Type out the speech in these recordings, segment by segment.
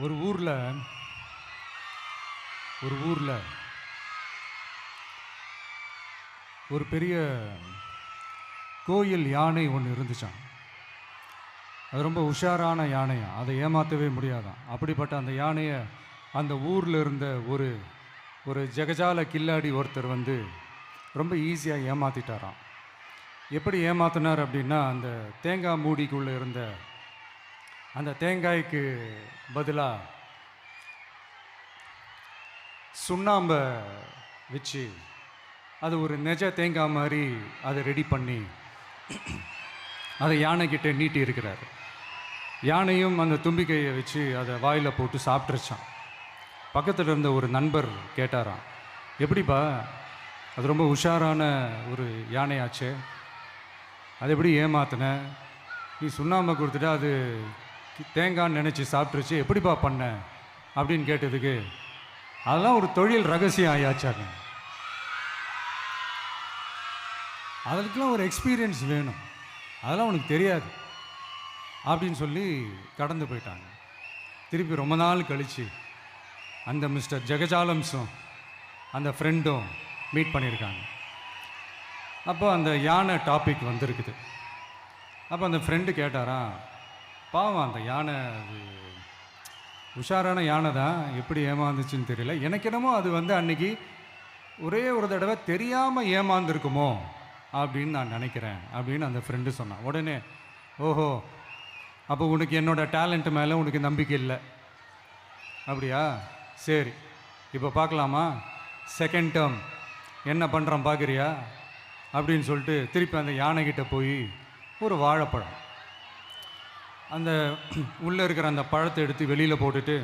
ஒரு ஊரில் ஒரு ஊரில் ஒரு பெரிய கோயில் யானை ஒன்று இருந்துச்சான். அது ரொம்ப உஷாரான யானையாம், அதை ஏமாற்றவே முடியாதான். அப்படிப்பட்ட அந்த யானையை அந்த ஊரில் இருந்த ஒரு ஒரு ஜெகஜால கில்லாடி ஒருத்தர் வந்து ரொம்ப ஈஸியாக ஏமாற்றிட்டாராம். எப்படி ஏமாத்தினார் அப்படின்னா, அந்த தேங்காய் மூடிக்குள்ளே இருந்த அந்த தேங்காய்க்கு பதிலாக சுண்ணாம்பை வச்சு அது ஒரு நெஜ தேங்காய் மாதிரி அதை ரெடி பண்ணி அதை யானைக்கிட்ட நீட்டி இருக்கிறார். யானையும் அந்த தும்பிக்கையை வச்சு அதை வாயில் போட்டு சாப்பிட்ருச்சான். பக்கத்தில் இருந்த ஒரு நண்பர் கேட்டாராம், எப்படிப்பா, அது ரொம்ப உஷாரான ஒரு யானையாச்சே, அது எப்படி ஏமாத்தின? நீ சுண்ணாம்பை கொடுத்துட்டா அது தேங்காய்ன்னு நினச்சி சாப்பிட்ருச்சு, எப்படிப்பா பண்ண அப்படின்னு கேட்டதுக்கு, அதெல்லாம் ஒரு தொழில் ரகசியம் ஆயாச்சாங்க, அதுக்கெலாம் ஒரு எக்ஸ்பீரியன்ஸ் வேணும், அதெல்லாம் உனக்கு தெரியாது அப்படின்னு சொல்லி கடந்து போயிட்டாங்க. திருப்பி ரொம்ப நாள் கழித்து அந்த மிஸ்டர் ஜெகஜாலம்ஸும் அந்த ஃப்ரெண்டும் மீட் பண்ணியிருக்காங்க. அப்போ அந்த யானை டாபிக் வந்திருக்குது. அப்போ அந்த ஃப்ரெண்டு கேட்டாராம், பாவம் அந்த யானை அது உஷாரான யானை தான், எப்படி ஏமாந்துச்சுன்னு தெரியல, எனக்கு என்னமோ அது வந்து அன்றைக்கி ஒரே ஒரு தடவை தெரியாமல் ஏமாந்துருக்குமோ அப்படின்னு நான் நினைக்கிறேன் அப்படின்னு அந்த ஃப்ரெண்டு சொன்னான். உடனே, ஓஹோ, அப்போ உனக்கு என்னோடய டேலண்ட் மேலே உனக்கு நம்பிக்கை இல்லை அப்படியா, சரி இப்போ பார்க்கலாமா, செகண்ட் டேர்ம் என்ன பண்ணுறான் பார்க்குறியா அப்படின்னு சொல்லிட்டு திருப்பி அந்த யானைக்கிட்ட போய் ஒரு வாழைப்பழம், அந்த உள்ளே இருக்கிற அந்த பழத்தை எடுத்து வெளியில் போட்டுட்டு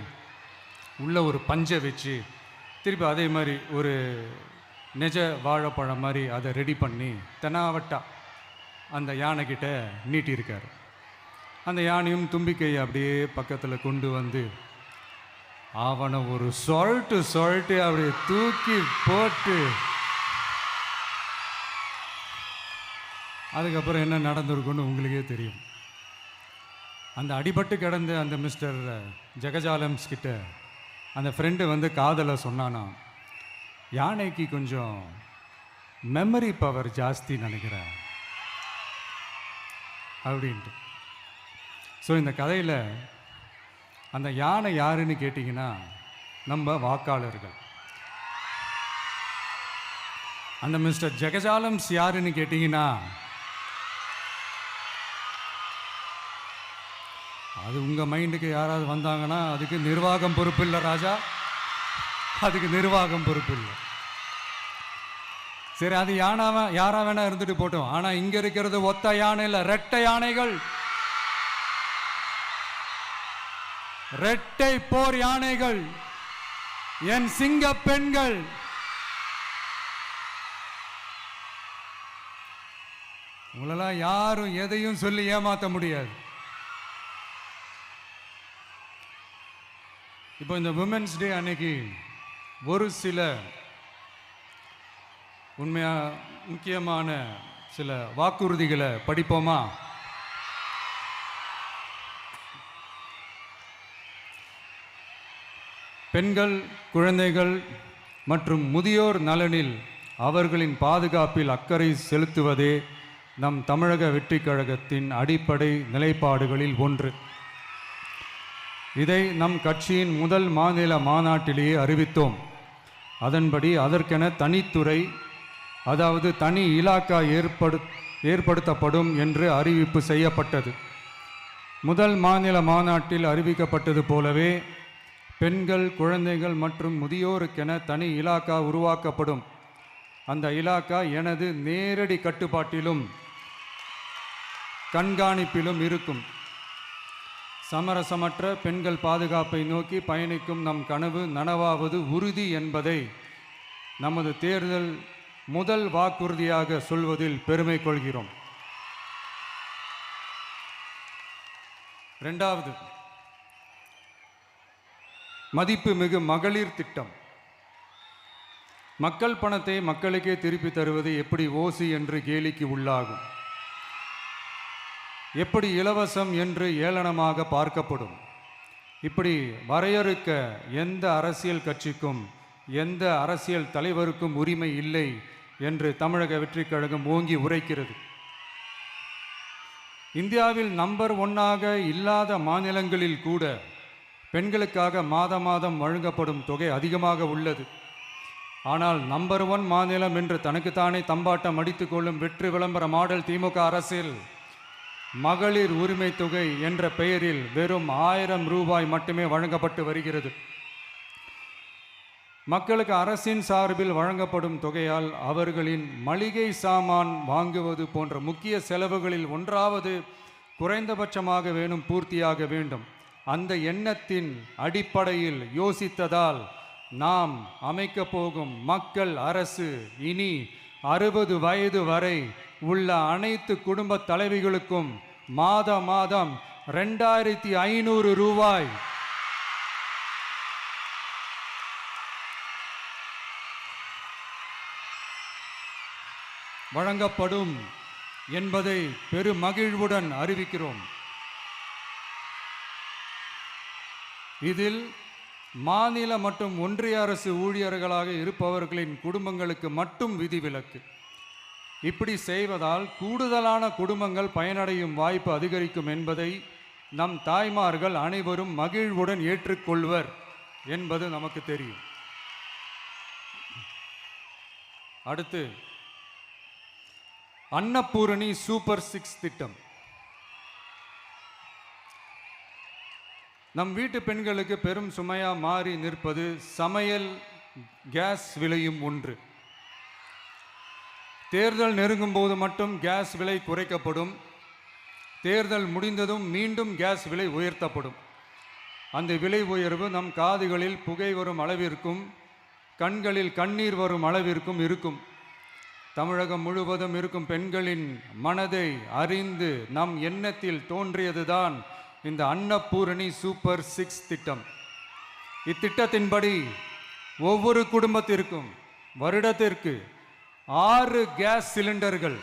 உள்ளே ஒரு பஞ்சை வச்சு திருப்பி அதே மாதிரி ஒரு நெஜ வாழைப்பழம் மாதிரி அதை ரெடி பண்ணி தெனாவட்டா அந்த யானைக்கிட்ட நீட்டியிருக்கார். அந்த யானையும் தும்பிக்கையை அப்படியே பக்கத்தில் கொண்டு வந்து அவனை ஒரு சொல்லிட்டு அப்படியே தூக்கி போட்டு, அதுக்கப்புறம் என்ன நடந்திருக்குன்னு உங்களுக்கே தெரியும். அந்த அடிபட்டு கிடந்த அந்த மிஸ்டர் ஜெகஜாலம்ஸ் கிட்ட அந்த ஃப்ரெண்டு வந்து காதலை சொன்னானா, யானைக்கு கொஞ்சம் மெமரி பவர் ஜாஸ்தி நினைக்கிறேன் அப்படின்ட்டு. ஸோ இந்த கதையில் அந்த யானை யாருன்னு கேட்டிங்கன்னா நம்ம வாக்காளர்கள். அந்த மிஸ்டர் ஜெகஜாலம்ஸ் யாருன்னு கேட்டிங்கன்னா அது உங்கள் மைண்டுக்கு யாராவது வந்தாங்கன்னா அதுக்கு நிர்வாகம் பொறுப்பு இல்லை ராஜா, அதுக்கு நிர்வாகம் பொறுப்பு இல்லை. சரி, அது யாரா வேணா இருந்துட்டு போட்டோம். ஆனால் இங்கே இருக்கிறது ஒத்த யானை இல்லை, ரெட்டை யானைகள், ரெட்டை போர் யானைகள், என் சிங்க பெண்கள். உங்களெல்லாம் யாரும் எதையும் சொல்லி ஏமாற்ற முடியாது. இப்போ இந்த விமென்ஸ் டே அன்னைக்கு ஒரு சில முக்கியமான சில வாக்குறுதிகளை படிப்போமா? பெண்கள், குழந்தைகள் மற்றும் முதியோர் நலனில் அவர்களின் பாதுகாப்பில் அக்கறை செலுத்துவதே நம் தமிழக வெற்றிக் கழகத்தின் அடிப்படை நிலைப்பாடுகளில் ஒன்று. இதை நம் கட்சியின் முதல் மாநில மாநாட்டிலேயே அறிவித்தோம். அதன்படி அதற்கென தனித்துறை, அதாவது தனி இலாக்கா ஏற்படுத்தப்படும் என்று அறிவிப்பு செய்யப்பட்டது. முதல் மாநில மாநாட்டில் அறிவிக்கப்பட்டது போலவே பெண்கள், குழந்தைகள் மற்றும் முதியோருக்கென தனி இலாக்கா உருவாக்கப்படும். அந்த இலாக்கா எனது நேரடி கட்டுப்பாட்டிலும் கண்காணிப்பிலும் இருக்கும். சமரசமற்ற பெண்கள் பாதுகாப்பை நோக்கி பயணிக்கும் நம் கனவு நனவாவது உறுதி என்பதை நமது தேர்தல் முதல் வாக்குறுதியாக சொல்வதில் பெருமை கொள்கிறோம். இரண்டாவது, மதிப்புமிகு மகளிர் திட்டம். மக்கள் பணத்தை மக்களுக்கே திருப்பி தருவது எப்படி ஓசி என்று கேலிக்கு உள்ளாகும், எப்படி இலவசம் என்று ஏளனமாக பார்க்கப்படும். இப்படி வரையறுக்க எந்த அரசியல் கட்சிக்கும் எந்த அரசியல் தலைவருக்கும் உரிமை இல்லை என்று தமிழக வெற்றிக் கழகம் ஓங்கி உரைக்கிறது. இந்தியாவில் நம்பர் 1ஆக இல்லாத மாநிலங்களில் கூட பெண்களுக்காக மாதம் வழங்கப்படும் தொகை அதிகமாக உள்ளது. ஆனால் நம்பர் 1 மாநிலம் என்று தனக்குத்தானே தம்பாட்டம் அடித்துக் கொள்ளும் வெற்றி விளம்பர மாடல் திமுக அரசில் மகளிர் உரிமை தொகை என்ற பெயரில் வெறும் 1000 ரூபாய் மட்டுமே வழங்கப்பட்டு வருகிறது. மக்களுக்கு அரசின் சார்பில் வழங்கப்படும் தொகையால் அவர்களின் மளிகை சாமான் வாங்குவது போன்ற முக்கிய செலவுகளில் ஒன்றாவது குறைந்தபட்சமாக பூர்த்தியாக வேண்டும். அந்த எண்ணத்தின் அடிப்படையில் யோசித்ததால் நாம் அமைக்க போகும் மக்கள் அரசு இனி 60 வயது வரை உள்ள அனைத்து குடும்ப தலைவிகளுக்கும் மாதம் 2500 ரூபாய் வழங்கப்படும் என்பதை பெருமகிழ்வுடன் அறிவிக்கிறோம். இதில் மாநில மற்றும் ஒன்றிய அரசு ஊழியர்களாக இருப்பவர்களின் குடும்பங்களுக்கு மட்டும் விதிவிலக்கு. இப்படி செய்வதால் கூடுதலான குடும்பங்கள் பயனடையும் வாய்ப்பு அதிகரிக்கும் என்பதை நம் தாய்மார்கள் அனைவரும் மகிழ்வுடன் ஏற்றுக்கொள்வர் என்பது நமக்கு தெரியும். அடுத்து அன்னபூரணி சூப்பர் 6 திட்டம். நம் வீட்டு பெண்களுக்கு பெரும் சுமையா மாறி நிற்பது சமையல் கேஸ் விலையும் ஒன்று. தேர்தல் நெருங்கும் போது மட்டும் கேஸ் விலை குறைக்கப்படும். தேர்தல் முடிந்ததும் மீண்டும் கேஸ் விலை உயர்த்தப்படும். அந்த விலை உயர்வு நம் காதுகளில் புகை வரும் அளவிற்கும் கண்களில் கண்ணீர் வரும் அளவிற்கும் இருக்கும். தமிழகம் முழுவதும் இருக்கும் பெண்களின் மனதை அறிந்து நம் எண்ணத்தில் தோன்றியதுதான் இந்த அன்னபூரணி சூப்பர் 6 திட்டம். இத்திட்டத்தின்படி ஒவ்வொரு குடும்பத்திற்கும் வருடத்திற்கு 6 கேஸ் சிலிண்டர்கள்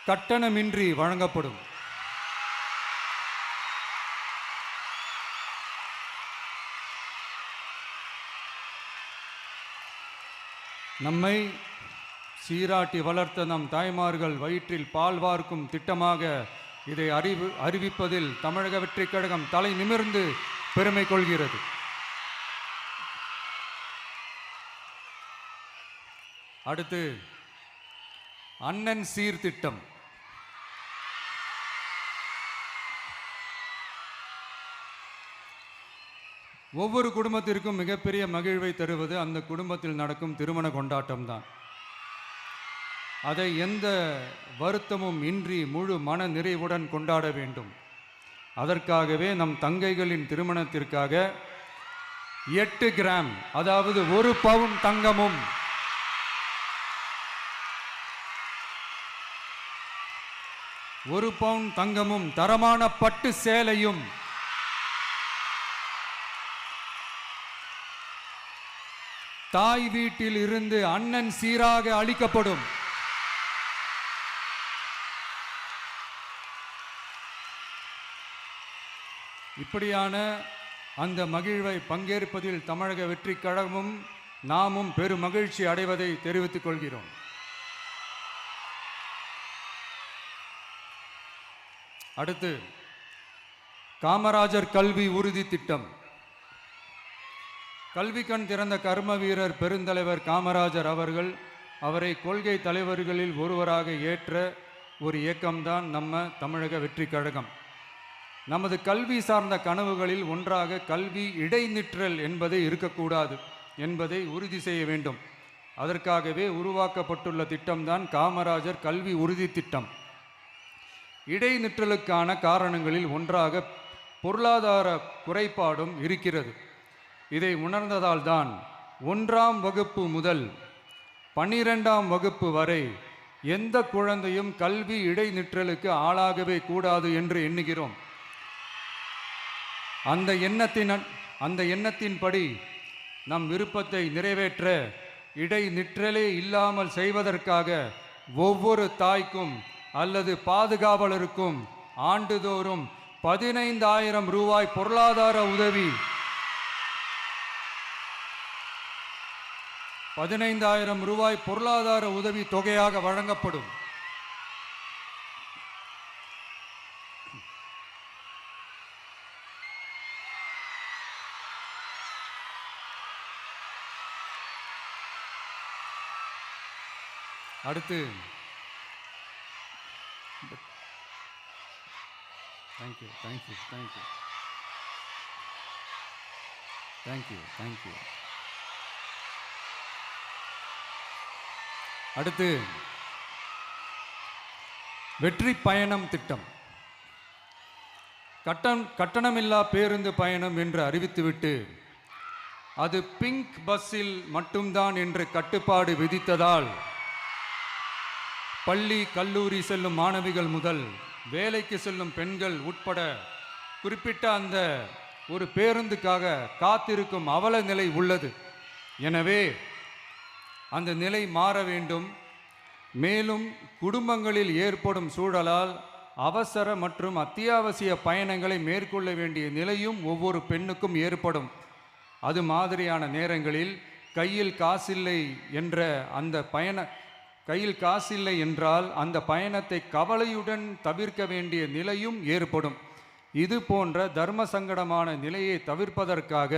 கட்டணமின்றி வழங்கப்படும். நம்மை சீராட்டி வளர்த்த நம் தாய்மார்கள் வயிற்றில் பால் வார்க்கும் திட்டமாக இதை அறிவிப்பதில் தமிழக வெற்றிக் கழகம் தலை நிமிர்ந்து பெருமை கொள்கிறது. அடுத்து அண்ணன் சீர்திட்டம். ஒவ்வொரு குடும்பத்திற்கும் மிகப்பெரிய மகிழ்வை தருவது அந்த குடும்பத்தில் நடக்கும் திருமண கொண்டாட்டம்தான். அதை எந்த வருத்தமும் இன்றி முழு மன நிறைவுடன் கொண்டாட வேண்டும். அதற்காகவே நம் தங்கைகளின் திருமணத்திற்காக 8 கிராம் அதாவது 1 பவுன் தங்கமும் 1 பவுன் தங்கமும் தரமான பட்டு சேலையும் தாய் வீட்டில் இருந்து அண்ணன் சீராக அளிக்கப்படும். இப்படியான அந்த மகிழ்வை பங்கேற்பதில் தமிழக வெற்றிக் கழகமும் நாமும் பெரும் மகிழ்ச்சி அடைவதை தெரிவித்துக் கொள்கிறோம். அடுத்து காமராஜர் கல்வி உறுதி திட்டம். கல்வி கண் திறந்த கர்ம வீரர் பெருந்தலைவர் காமராஜர் அவரை கொள்கை தலைவர்களில் ஒருவராக ஏற்ற ஒரு இயக்கம்தான் நம்ம தமிழக வெற்றிக் கழகம். நமது கல்வி சார்ந்த கனவுகளில் ஒன்றாக கல்வி இடைநிற்றல் என்பதை இருக்கக்கூடாது என்பதை உறுதி செய்ய வேண்டும். அதற்காகவே உருவாக்கப்பட்டுள்ள திட்டம்தான் காமராஜர் கல்வி உறுதி திட்டம். இடைநிற்றலுக்கான காரணங்களில் ஒன்றாக பொருளாதார குறைபாடும் இருக்கிறது. இதை உணர்ந்ததால் தான் 1ஆம் வகுப்பு முதல் 12ஆம் வகுப்பு வரை எந்த குழந்தையும் கல்வி இடைநிற்றலுக்கு ஆளாகவே கூடாது என்று எண்ணுகிறோம். அந்த எண்ணத்தின்படி நம் விருப்பத்தை நிறைவேற்ற இடைநிற்றலே இல்லாமல் செய்வதற்காக ஒவ்வொரு தாய்க்கும் அல்லது பாதுகாவலருக்கும் ஆண்டுதோறும் 15,000 ரூபாய் பொருளாதார உதவி 15,000 ரூபாய் பொருளாதார உதவி தொகையாக வழங்கப்படும். அடுத்து thank you thank you thank you thank you thank you. அடுத்து வெற்றி பயணம் திட்டம். கட்டணமில்லா பேருந்து பயணம் என்று அறிவித்துவிட்டு அது பிங்க் பஸ்ஸில் மட்டும்தான் என்று கட்டுப்பாடு விதித்ததால் பள்ளி கல்லூரி செல்லும் மாணவிகள் முதல் வேலைக்கு செல்லும் பெண்கள் உட்பட குறிப்பிட்ட அந்த ஒரு பேருந்துக்காக காத்திருக்கும் அவல நிலை உள்ளது. எனவே அந்த நிலை மாற வேண்டும். மேலும் குடும்பங்களில் ஏற்படும் சூழலால் அவசர மற்றும் அத்தியாவசிய பயணங்களை மேற்கொள்ள வேண்டிய நிலையும் ஒவ்வொரு பெண்ணுக்கும் ஏற்படும். அது மாதிரியான நேரங்களில் கையில் காசில்லை என்றால் அந்த பயணத்தை கவலையுடன் தவிர்க்க வேண்டிய நிலையும் ஏற்படும். இது போன்ற தர்ம சங்கடமான நிலையை தவிர்ப்பதற்காக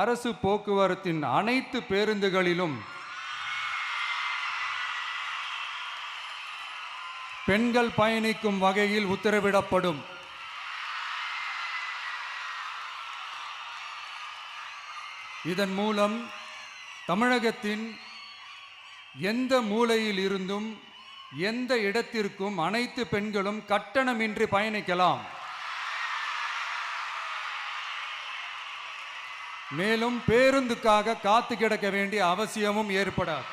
அரசு போக்குவரத்தின் அனைத்து பேருந்துகளிலும் பெண்கள் பயணிக்கும் வகையில் உத்தரவிடப்படும். இதன் மூலம் தமிழகத்தின் எந்த மூலையில் இருந்தும் எந்த இடத்திற்கும் அனைத்து பெண்களும் கட்டணமின்றி பயணிக்கலாம். மேலும் பேருந்துக்காக காத்து கிடக்க வேண்டிய அவசியமும் ஏற்படாது.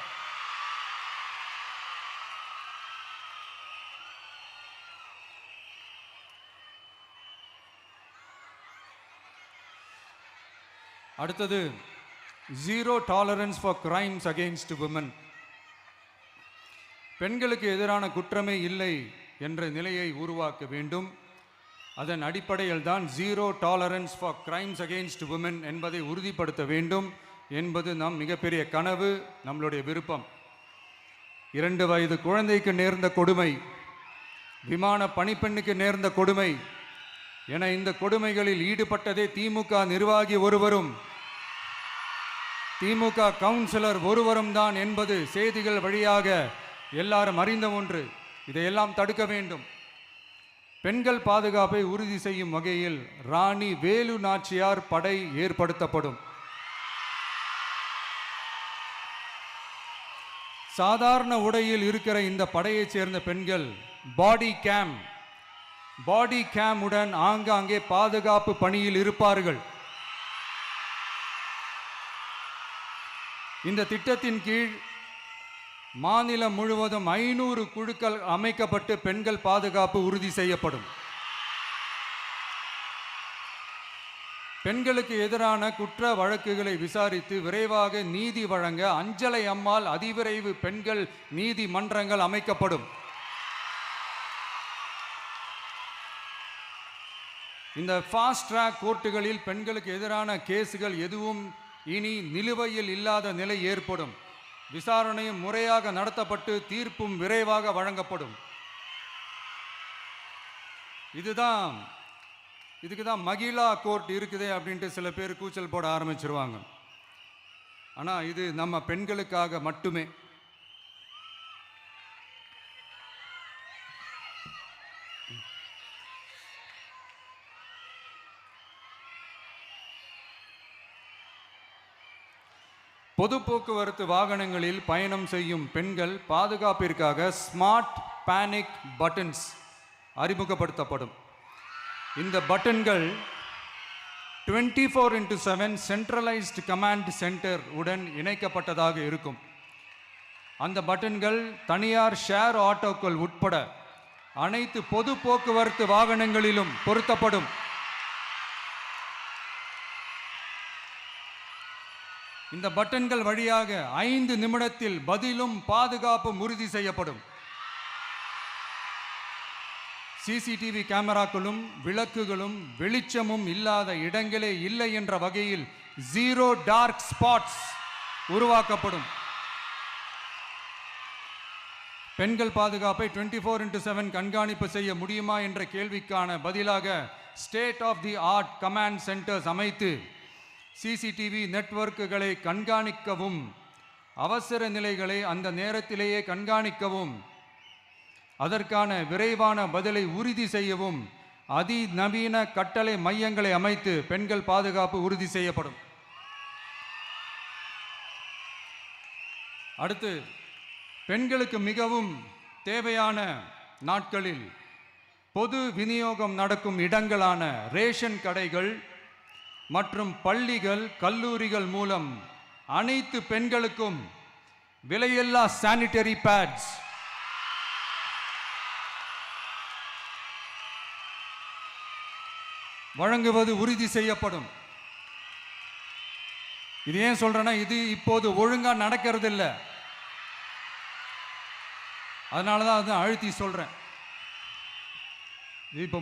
அடுத்தது zero tolerance for crimes against women. பெண்களுக்கு எதிரான குற்றமே இல்லை என்ற நிலையை உருவாக்க வேண்டும். அதன் அடிப்படையில் தான் zero tolerance for crimes against women என்பதை உறுதிப்படுத்த வேண்டும் என்பது நம் மிகப்பெரிய கனவு, நம்மளுடைய விருப்பம். 2 வயது குழந்தைக்கு நேர்ந்த கொடுமை, விமான பணிப்பெண்ணுக்கு நேர்ந்த கொடுமை என இந்த கொடுமைகளில் ஈடுபட்டதே திமுக நிர்வாகி ஒருவரும் திமுக கவுன்சிலர் ஒருவரும் தான் என்பது செய்திகள் வழியாக எல்லாரும் அறிந்த ஒன்று. இதையெல்லாம் தடுக்க வேண்டும். பெண்கள் பாதுகாப்பை உறுதி செய்யும் வகையில் ராணி வேலு நாச்சியார் படை ஏற்படுத்தப்படும். சாதாரண உடையில் இருக்கிற இந்த படையைச் சேர்ந்த பெண்கள் பாடி கேம் உடன் ஆங்காங்கே பாதுகாப்பு பணியில் இருப்பார்கள். இந்த திட்டத்தின் கீழ் மாநிலம் முழுவதும் 500 குழுக்கள் அமைக்கப்பட்டு பெண்கள் பாதுகாப்பு உறுதி செய்யப்படும். பெண்களுக்கு எதிரான குற்ற வழக்குகளை விசாரித்து விரைவாக நீதி வழங்க அஞ்சலை அம்மாள் அதிவிரைவு பெண்கள் நீதிமன்றங்கள் அமைக்கப்படும். இந்த ஃபாஸ்ட் ட்ராக் கோர்ட்டுகளில் பெண்களுக்கு எதிரான கேஸுகள் எதுவும் இனி நிலுவையில் இல்லாத நிலை ஏற்படும். விசாரணையும் முறையாக நடத்தப்பட்டு தீர்ப்பும் விரைவாக வழங்கப்படும். இதுக்கு தான் மகிழா கோர்ட் இருக்குதே அப்படின்ட்டு சில பேர் கூச்சல் போட ஆரம்பிச்சிருவாங்க. ஆனால் இது நம்ம பெண்களுக்காக மட்டுமே. பொது போக்குவரத்து வாகனங்களில் பயணம் செய்யும் பெண்கள் பாதுகாப்பிற்காக ஸ்மார்ட் பேனிக் பட்டன்ஸ் அறிமுகப்படுத்தப்படும். இந்த பட்டன்கள் 24/7 சென்ட்ரலைஸ்டு கமாண்ட் சென்டர் உடன் இணைக்கப்பட்டதாக இருக்கும். அந்த பட்டன்கள் தனியார் ஷேர் ஆட்டோக்கள் உட்பட அனைத்து பொது போக்குவரத்து வாகனங்களிலும் பொருத்தப்படும். இந்த பட்டன்கள் வழியாக 5 நிமிடத்தில் பதிலும் பாதுகாப்பும் உறுதி செய்யப்படும். சிசிடிவி கேமராக்களும் விளக்குகளும் வெளிச்சமும் இல்லாத இடங்களே இல்லை என்ற வகையில் 0 டார்க் ஸ்பாட்ஸ் உருவாக்கப்படும். பெண்கள் பாதுகாப்பை 24/7 கண்காணிப்பு செய்ய முடியுமா என்ற கேள்விக்கான பதிலாக state of the art command centres அமைத்து சிசிடிவி நெட்வொர்க்குகளை கண்காணிக்கவும், அவசர நிலைகளை அந்த நேரத்திலேயே கண்காணிக்கவும், அதற்கான விரைவான பதிலை உறுதி செய்யவும் அதிநவீன கட்டளை மையங்களை அமைத்து பெண்கள் பாதுகாப்பு உறுதி செய்யப்படும். அடுத்து, பெண்களுக்கு மிகவும் தேவையான நாட்களில் பொது விநியோகம் நடக்கும் இடங்களான ரேஷன் கடைகள் மற்றும் பள்ளிகள், கல்லூரிகள் மூலம் அனைத்து பெண்களுக்கும் விலையில்லா சானிட்டரி பேட்ஸ் வழங்குவது உறுதி செய்யப்படும். இது ஏன் சொல்றேன்னா, இது இப்போது ஒழுங்கா நடக்கிறது இல்லை. அதனால தான் அதை அழுத்தி சொல்றேன். இது இப்போ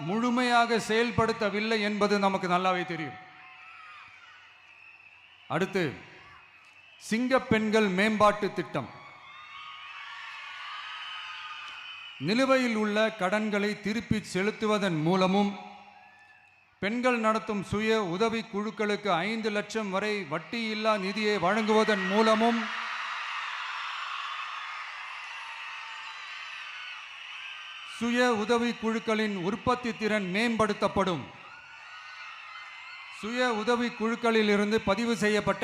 முழுமையாக செயல்படுத்தவில்லை என்பது நமக்கு நல்லாவே தெரியும். அடுத்து, சிங்க பெண்கள் மேம்பாட்டு திட்டம். நிலுவையில் உள்ள கடன்களை திருப்பி செலுத்துவதன் மூலமும், பெண்கள் நடத்தும் சுய உதவி குழுக்களுக்கு 5 லட்சம் வரை வட்டியில்லா நிதியை வழங்குவதன் மூலமும், சுய உதவி குழுக்களின் உற்பத்தி திறன் மேம்படுத்தப்படும். சுய உதவி குழுக்களில் இருந்து பதிவு செய்யப்பட்ட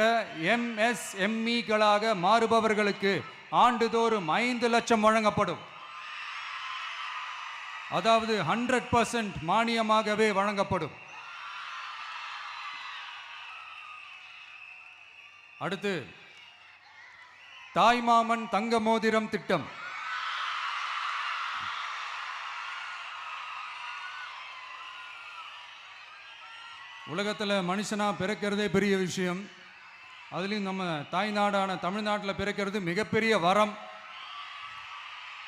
MSMEகளாக மாறுபவர்களுக்கு ஆண்டுதோறும் 5 லட்சம் வழங்கப்படும். அதாவது 100% மானியமாகவே வழங்கப்படும். அடுத்து, தாய்மாமன் தங்க மோதிரம் திட்டம். உலகத்தில் மனுஷனா பிறக்கிறதே பெரிய விஷயம். அதுலேயும் நம்ம தாய்நாடான தமிழ்நாட்டில் பிறக்கிறது மிகப்பெரிய வரம்.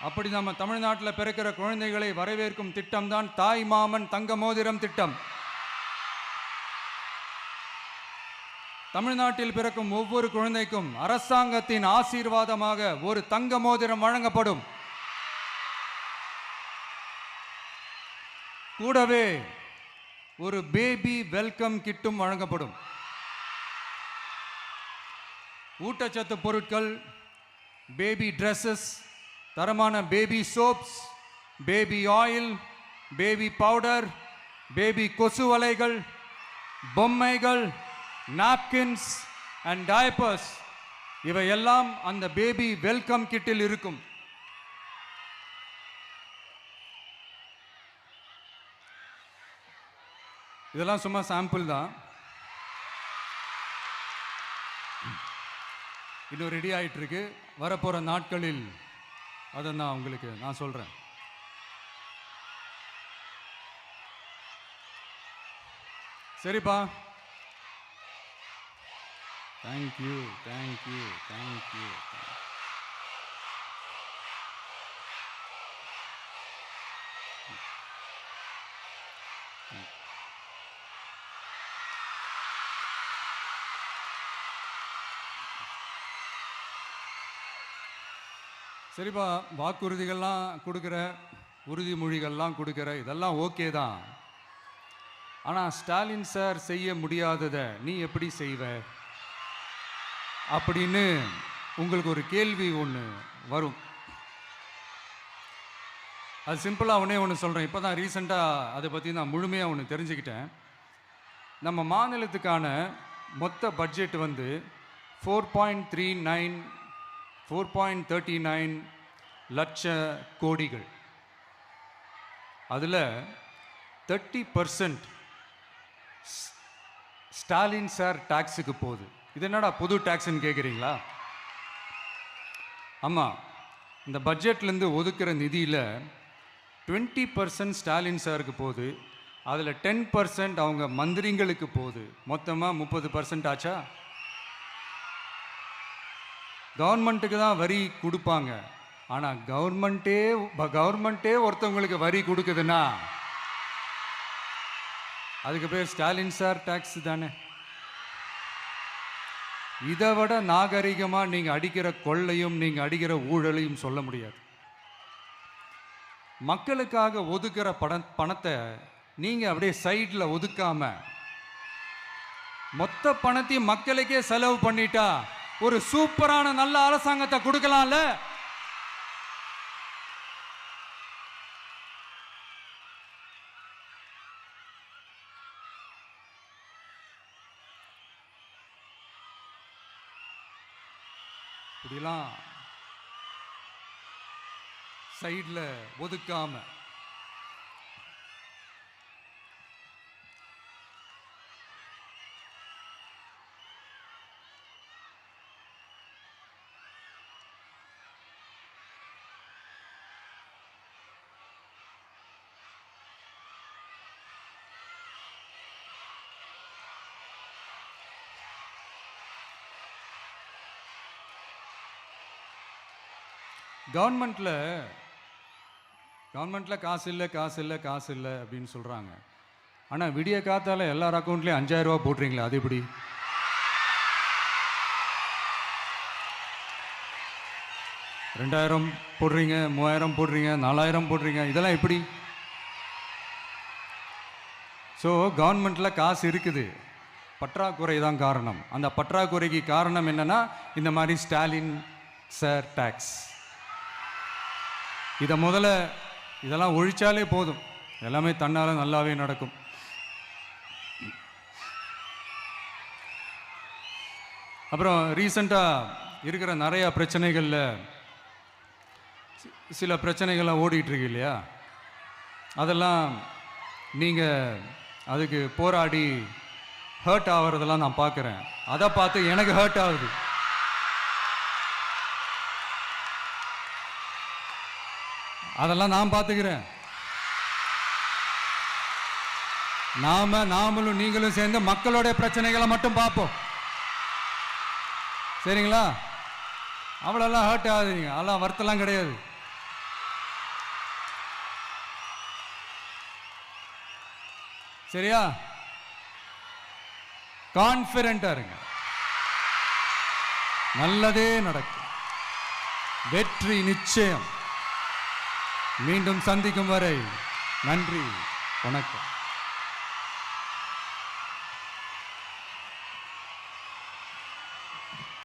அப்படி நம்ம தமிழ்நாட்டில் பிறக்கிற குழந்தைகளை வரவேற்கும் திட்டம் தான் தாய் மாமன் தங்க மோதிரம் திட்டம். தமிழ்நாட்டில் பிறக்கும் ஒவ்வொரு குழந்தைக்கும் அரசாங்கத்தின் ஆசீர்வாதமாக ஒரு தங்க மோதிரம் வழங்கப்படும். கூடவே ஒரு பேபி வெல்கம் கிட்டும் வழங்கப்படும். ஊட்டச்சத்து பொருட்கள், பேபி ட்ரெஸ்ஸஸ், தரமான baby soaps, baby oil, baby powder, baby கொசு வலைகள், பொம்மைகள், நாப்கின்ஸ் அண்ட் டயப்பர்ஸ் இவையெல்லாம் அந்த பேபி வெல்கம் கிட்டில் இருக்கும். இதெல்லாம் சும்மா சாம்பிள் தான். இன்னும் ரெடி ஆயிட்டு இருக்கு. வரப்போற நாட்களில் அதை நான் சொல்றேன். சரிப்பா, தேங்க்யூ. சரிப்பா, வாக்குறுதிகள்லாம் கொடுக்குற, உறுதிமொழிகள்லாம் கொடுக்குற, இதெல்லாம் ஓகே தான். ஆனால் ஸ்டாலின் சார் செய்ய முடியாததை நீ எப்படி செய்வ அப்படின்னு உங்களுக்கு ஒரு கேள்வி ஒன்று வரும். அது சிம்பிளாக ஒன்று சொல்கிறேன். இப்போ தான் ரீசெண்டாக அதை பற்றி நான் முழுமையாக ஒன்று தெரிஞ்சுக்கிட்டேன். நம்ம மாநிலத்துக்கான மொத்த பட்ஜெட் 4.39 லட்ச கோடிகள். அதில் 30% ஸ்டாலின் சார் டாக்ஸுக்கு போகுது. இது என்னடா புது டாக்ஸ்ன்னு கேட்குறீங்களா? ஆமாம், இந்த பட்ஜெட்லேருந்து ஒதுக்குற நிதியில் 20% ஸ்டாலின் சாருக்கு போகுது. அதில் 10% அவங்க மந்திரிங்களுக்கு போகுது. மொத்தமாக 30% ஆச்சா? கவர்மெண்ட்டுக்கு தான் வரி கொடுப்பாங்க. ஆனால் கவர்மெண்ட்டே ஒருத்தவங்களுக்கு வரி கொடுக்குதுன்னா அதுக்கு பேர் ஸ்டாலின் சார் டாக்ஸ் தானே. இதை விட நாகரிகமாக நீங்கள் அடிக்கிற கொள்ளையும் நீங்கள் அடிக்கிற ஊழலையும் சொல்ல முடியாது. மக்களுக்காக ஒதுக்குற பணத்தை நீங்கள் அப்படியே சைடில் ஒதுக்காம மொத்த பணத்தையும் மக்களுக்கே செலவு பண்ணிட்டா ஒரு சூப்பரான நல்ல அரசாங்கத்தை கொடுக்கலாம்ல. இப்படிலாம் சைடில் ஒதுக்காம கவர்மெண்ட்டில் காசு இல்லை அப்படின்னு சொல்கிறாங்க. ஆனால் விடிய காத்தால எல்லார் அக்கௌண்ட்லேயும் 5000 ரூபா போட்டுறீங்களா? அது எப்படி? ரெண்டாயிரம் போடுறீங்க, 3000 போடுறீங்க, 4000 போடுறீங்க, இதெல்லாம் எப்படி? ஸோ கவர்மெண்ட்டில் காசு இருக்குது, பற்றாக்குறை தான் காரணம். அந்த பற்றாக்குறைக்கு காரணம் என்னன்னா இந்த மாதிரி ஸ்டாலின் சார் டாக்ஸ். இதெல்லாம் ஒழிச்சாலே போதும், எல்லாமே தன்னால நல்லாவே நடக்கும். அப்புறம் ரீசண்டாக இருக்கிற நிறையா பிரச்சனைகளில் சில பிரச்சனைகள்லாம் ஓடிட்டு இருக்கு இல்லையா, அதெல்லாம் நீங்கள் அதுக்கு போராடி ஹர்ட் ஆகிறதெல்லாம் நான் பார்க்குறேன். அதை பார்த்து எனக்கு ஹர்ட் ஆகுது. அதெல்லாம் நான் பார்த்துக்கிறேன். நாமளும் நீங்களும் சேர்ந்து மக்களோட பிரச்சனைகளை மட்டும் பார்ப்போம், சரிங்களா? அவ்வளோலாம் ஹர்ட் ஆகுதுங்க, அதெல்லாம் வருத்தலாம் கிடையாது. சரியா? கான்ஃபிடென்ட்டா இருங்க, நல்லதே நடக்கும், வெற்றி நிச்சயம். மீண்டும் சந்திக்கும் வரை நன்றி, வணக்கம்.